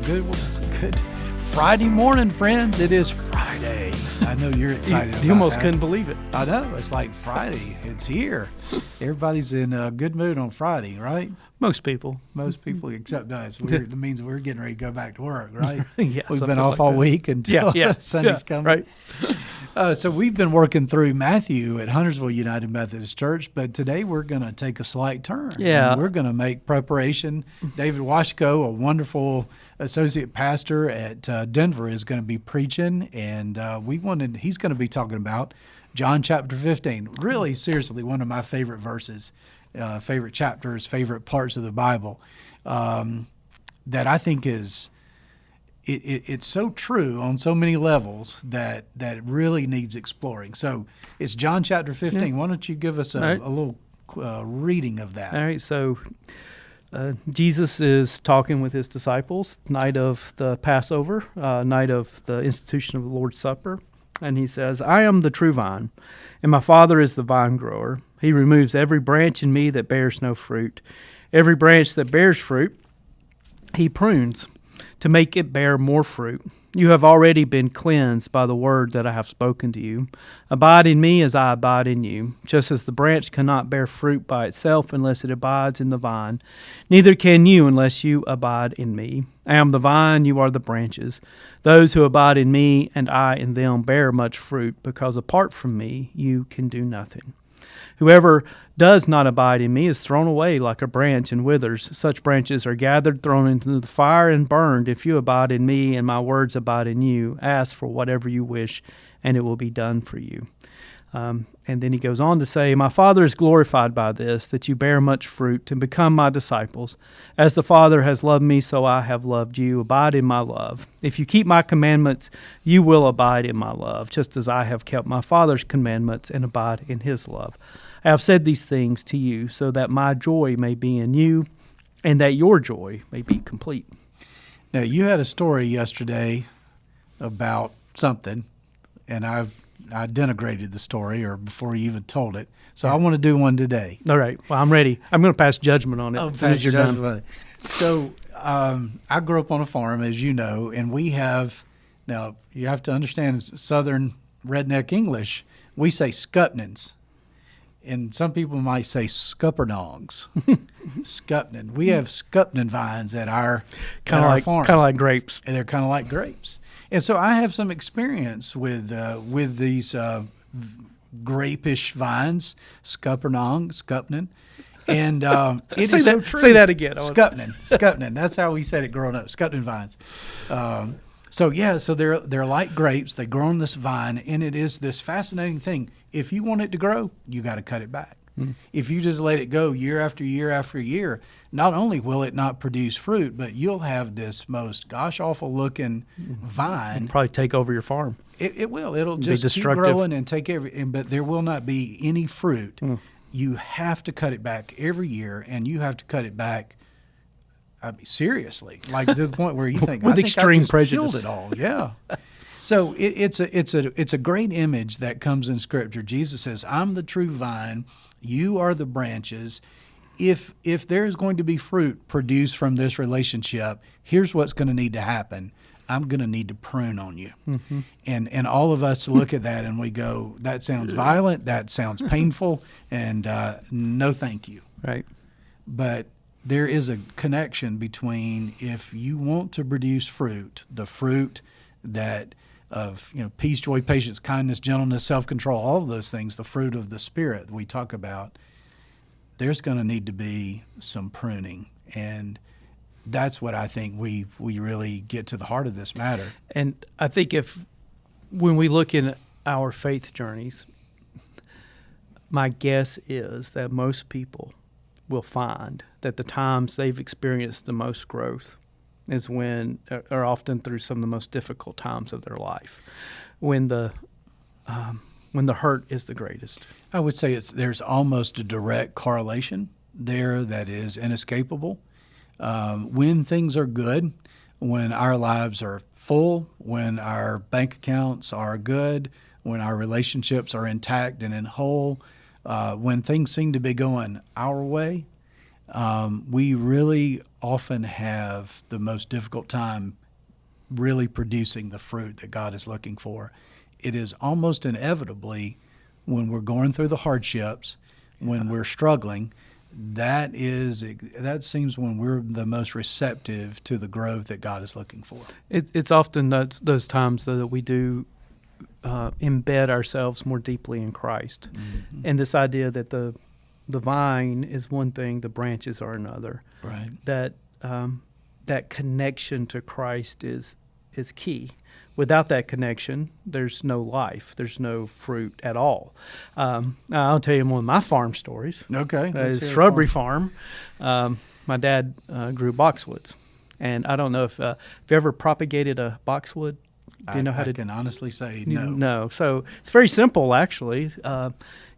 Good Friday morning, friends. It is Friday. I know you're excited. You almost couldn't believe it. I know. It's like Friday. It's here. Everybody's in a good mood on Friday, right? Most people, except us. It means we're getting ready to go back to work, right? Yeah, we've been off all week until Sunday's coming. Right. So we've been working through Matthew at Huntersville United Methodist Church, but today we're going to take a slight turn. Yeah. And we're going to make preparation. David Washko, a wonderful associate pastor at Denver, is going to be preaching, and he's going to be talking about John chapter 15. Really, seriously, one of my favorite verses, favorite chapters, favorite parts of the Bible, that I think is... It's so true on so many levels that it really needs exploring. So it's John chapter 15. Yeah. Why don't you give us a little reading of that? All right. So Jesus is talking with his disciples, night of the Passover, night of the institution of the Lord's Supper. And he says, I am the true vine, and my Father is the vine grower. He removes every branch in me that bears no fruit. Every branch that bears fruit, he prunes to make it bear more fruit. You have already been cleansed by the word that I have spoken to you. Abide in me as I abide in you. Just as the branch cannot bear fruit by itself unless it abides in the vine, neither can you unless you abide in me. I am the vine, you are the branches. Those who abide in me and I in them bear much fruit, because apart from me you can do nothing. Whoever does not abide in me is thrown away like a branch and withers. Such branches are gathered, thrown into the fire, and burned. If you abide in me and my words abide in you, ask for whatever you wish, and it will be done for you. And then he goes on to say, my Father is glorified by this, that you bear much fruit and become my disciples. As the Father has loved me, so I have loved you. Abide in my love. If you keep my commandments, you will abide in my love, just as I have kept my Father's commandments and abide in his love. I have said these things to you so that my joy may be in you and that your joy may be complete. Now, you had a story yesterday about something, and I denigrated the story or before you even told it. So I want to do one today. All right. Well, I'm ready. I'm going to pass judgment on it as soon as you're done. So I grew up on a farm, as you know, and we have, now you have to understand Southern redneck English, we say scupnins. And some people might say scuppernongs. Scupnin. We have scupnin vines at our farm. Kind of like grapes. And they're kind of like grapes. And so I have some experience with these grape-ish vines, scupnin. And it is so true. Say that again. Scupnin. That's how we said it growing up, scupnin vines. So they're like grapes. They grow on this vine, and it is this fascinating thing. If you want it to grow, you got to cut it back. Mm. If you just let it go year after year after year, not only will it not produce fruit, but you'll have this most gosh-awful looking vine. It'll probably take over your farm. It will. It'll just keep growing and take everything, but there will not be any fruit. Mm. You have to cut it back every year, and you have to cut it back seriously, like to the point where you think, with extreme prejudice, killed it all. Yeah. So it's a great image that comes in Scripture. Jesus says, "I'm the true vine; you are the branches. If there's going to be fruit produced from this relationship, here's what's going to need to happen. I'm going to need to prune on you." Mm-hmm. And all of us look at that and we go, "That sounds violent. That sounds painful, and no, thank you." Right. But there is a connection between, if you want to produce fruit, the fruit that of peace, joy, patience, kindness, gentleness, self-control, all of those things, the fruit of the Spirit that we talk about, there's going to need to be some pruning. And that's what I think we really get to the heart of this matter. And I think when we look in our faith journeys, my guess is that most people will find that the times they've experienced the most growth is are often through some of the most difficult times of their life, when the hurt is the greatest. I would say there's almost a direct correlation there that is inescapable. When things are good, when our lives are full, when our bank accounts are good, when our relationships are intact and in whole, when things seem to be going our way, we really often have the most difficult time really producing the fruit that God is looking for. It is almost inevitably when we're going through the hardships, when we're struggling, that seems when we're the most receptive to the growth that God is looking for. It's often those times though, that we do embed ourselves more deeply in Christ, and this idea that the vine is one thing, the branches are another. Right. That connection to Christ is key. Without that connection, there's no life. There's no fruit at all. I'll tell you one of my farm stories. Okay. It's Shrubbery Farm. My dad grew boxwoods, and I don't know if you ever propagated a boxwood. Do you know how to? I can honestly say no. No. So it's very simple, actually.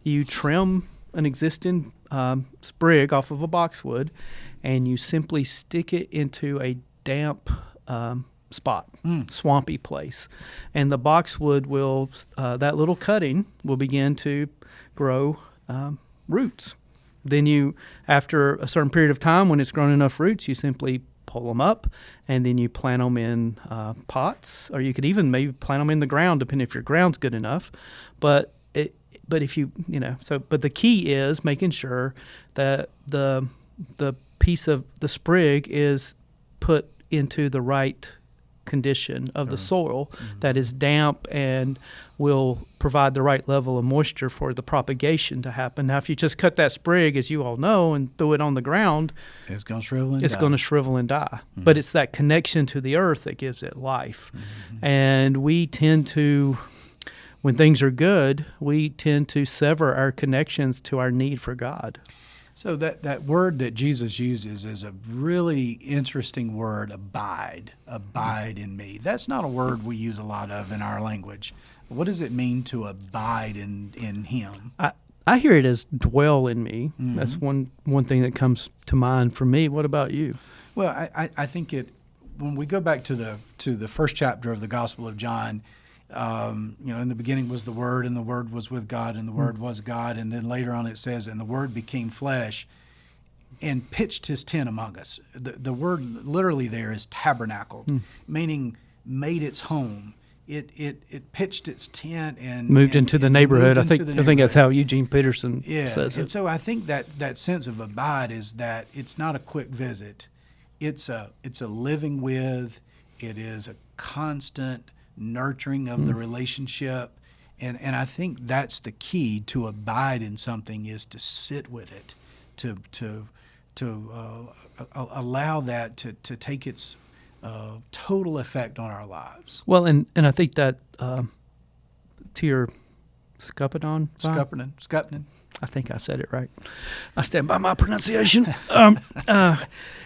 You trim an existing sprig off of a boxwood, and you simply stick it into a damp spot, swampy place, and the boxwood will that little cutting will begin to grow roots. Then you, after a certain period of time, when it's grown enough roots, you simply pull them up, and then you plant them in pots, or you could even maybe plant them in the ground, depending if your ground's good enough. But if you but the key is making sure that the piece of the sprig is put into the right condition of the soil that is damp and will provide the right level of moisture for the propagation to happen. Now, if you just cut that sprig, as you all know, and throw it on the ground, it's going to shrivel and die. It's going to shrivel and die. But it's that connection to the earth that gives it life. And we tend to, when things are good, we tend to sever our connections to our need for God. So that word that Jesus uses is a really interesting word, abide in me. That's not a word we use a lot of in our language. What does it mean to abide in him? I hear it as dwell in me. That's one thing that comes to mind for me. What about you? Well, I think when we go back to the first chapter of the Gospel of John, in the beginning was the Word, and the Word was with God, and the Word was God. And then later on it says, and the Word became flesh and pitched his tent among us. The word literally there is tabernacled, meaning made its home. It pitched its tent and moved into the neighborhood. I think that's how Eugene Peterson says it. And so I think that sense of abide is that it's not a quick visit. It's a living with. It is a constant nurturing of the relationship, and I think that's the key to abide in something, is to sit with it, to allow that to take its total effect on our lives. Well, and I think that to your Scuppernong, I think I said it right. I stand by my pronunciation.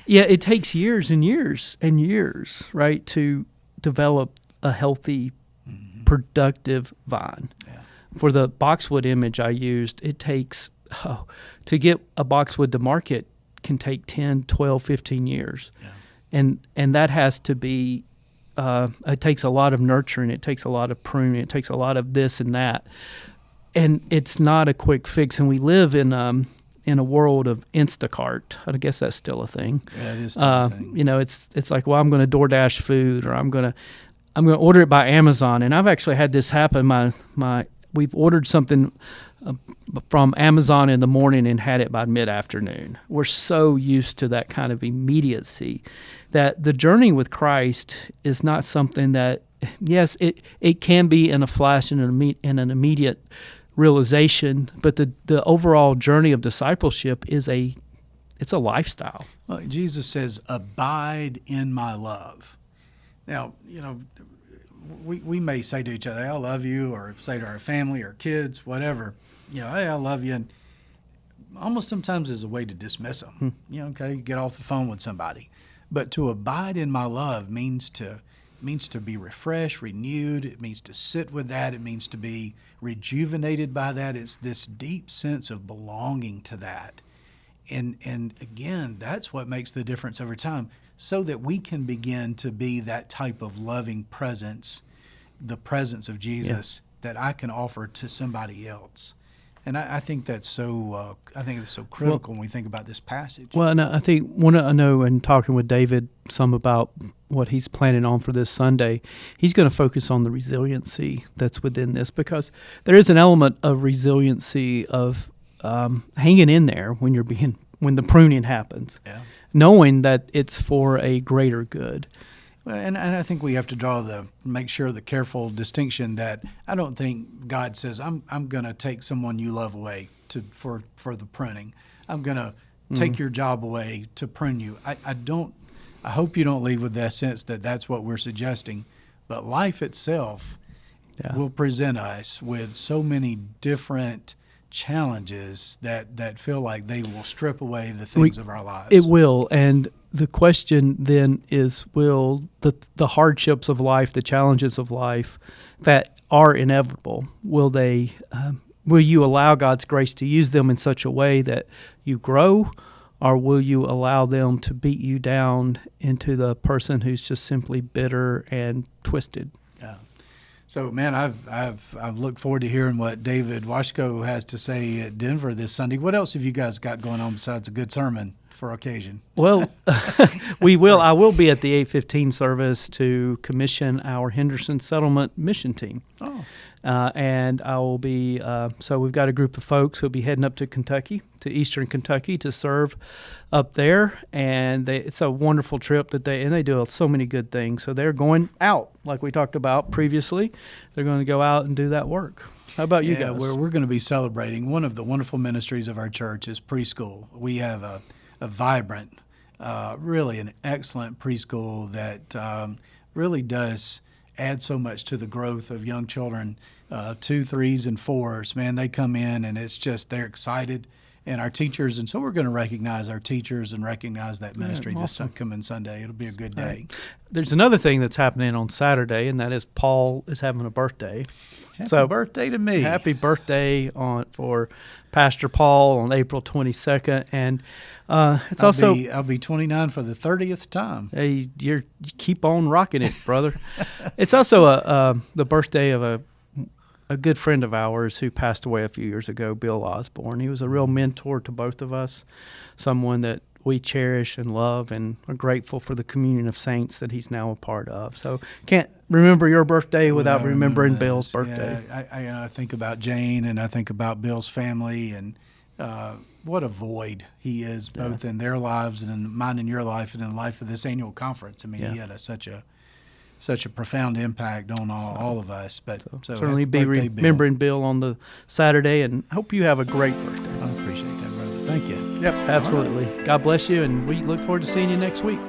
It takes years and years and years, right, to develop a healthy, productive vine. Yeah. For the boxwood image I used, it takes, to get a boxwood to market can take 10, 12, 15 years. Yeah. And that has to be, it takes a lot of nurturing, it takes a lot of pruning, it takes a lot of this and that. And it's not a quick fix. And we live in a world of Instacart. I guess that's still a thing. Yeah, it is still a thing. It's like, well, I'm going to DoorDash food, or I'm going to order it by Amazon. And I've actually had this happen. We've ordered something from Amazon in the morning and had it by mid-afternoon. We're so used to that kind of immediacy that the journey with Christ is not something that, yes, it can be in a flash and an immediate realization, but the overall journey of discipleship it's a lifestyle. Well, Jesus says, abide in my love. Now, we may say to each other, I love you, or say to our family or kids, whatever, hey, I love you. And almost sometimes as a way to dismiss them. Okay, get off the phone with somebody. But to abide in my love means to be refreshed, renewed. It means to sit with that. It means to be rejuvenated by that. It's this deep sense of belonging to that. And again, that's what makes the difference over time, so that we can begin to be that type of loving presence, the presence of Jesus that I can offer to somebody else. And I think that's so. I think it's so critical when we think about this passage. Well, and I think I know, in talking with David some about what he's planning on for this Sunday, he's going to focus on the resiliency that's within this, because there is an element of resiliency of hanging in there when the pruning happens, knowing that it's for a greater good. Well, and I think we have to make sure the careful distinction that I don't think God says, I'm going to take someone you love away for the pruning. I'm going to take your job away to prune you. I hope you don't leave with that sense that that's what we're suggesting. But life itself will present us with so many different challenges that feel like they will strip away the things of our lives. It will, and the question then is, will the hardships of life, the challenges of life that are inevitable, will you allow God's grace to use them in such a way that you grow, or will you allow them to beat you down into the person who's just simply bitter and twisted? Yeah. So, man, I've looked forward to hearing what David Washko has to say at Denver this Sunday. What else have you guys got going on besides a good sermon for occasion? Well, I will be at the 8:15 service to commission our Henderson Settlement mission team. Oh. And I will be, so we've got a group of folks who'll be heading up to Kentucky, to eastern Kentucky, to serve up there. And it's a wonderful trip they do so many good things. So they're going out, like we talked about previously. They're going to go out and do that work. How about you guys? We're going to be celebrating. One of the wonderful ministries of our church is preschool. We have a vibrant, really an excellent preschool that really does add so much to the growth of young children, 2, 3s, and 4s. Man, they come in and it's just, they're excited. And our teachers, and so we're going to recognize our teachers and recognize that ministry this coming Sunday. It'll be a good day. Right. There's another thing that's happening on Saturday, and that is Paul is having a birthday. Happy birthday to me. Happy birthday for Pastor Paul on April 22nd. And I'll be 29 for the 30th time. Hey, you keep on rocking it, brother. It's also the birthday of a good friend of ours who passed away a few years ago, Bill Osborne. He was a real mentor to both of us, someone that we cherish and love and are grateful for the communion of saints that he's now a part of. So can't remember your birthday without remembering Bill's birthday. Yeah, I think about Jane and I think about Bill's family, and what a void he is both in their lives and in mine and your life and in the life of this annual conference. I mean, he had such a profound impact on all of us. But so certainly be remembering Bill on the Saturday, and hope you have a great birthday. I appreciate that, brother. Thank you. Yep, absolutely. Right. God bless you, and we look forward to seeing you next week.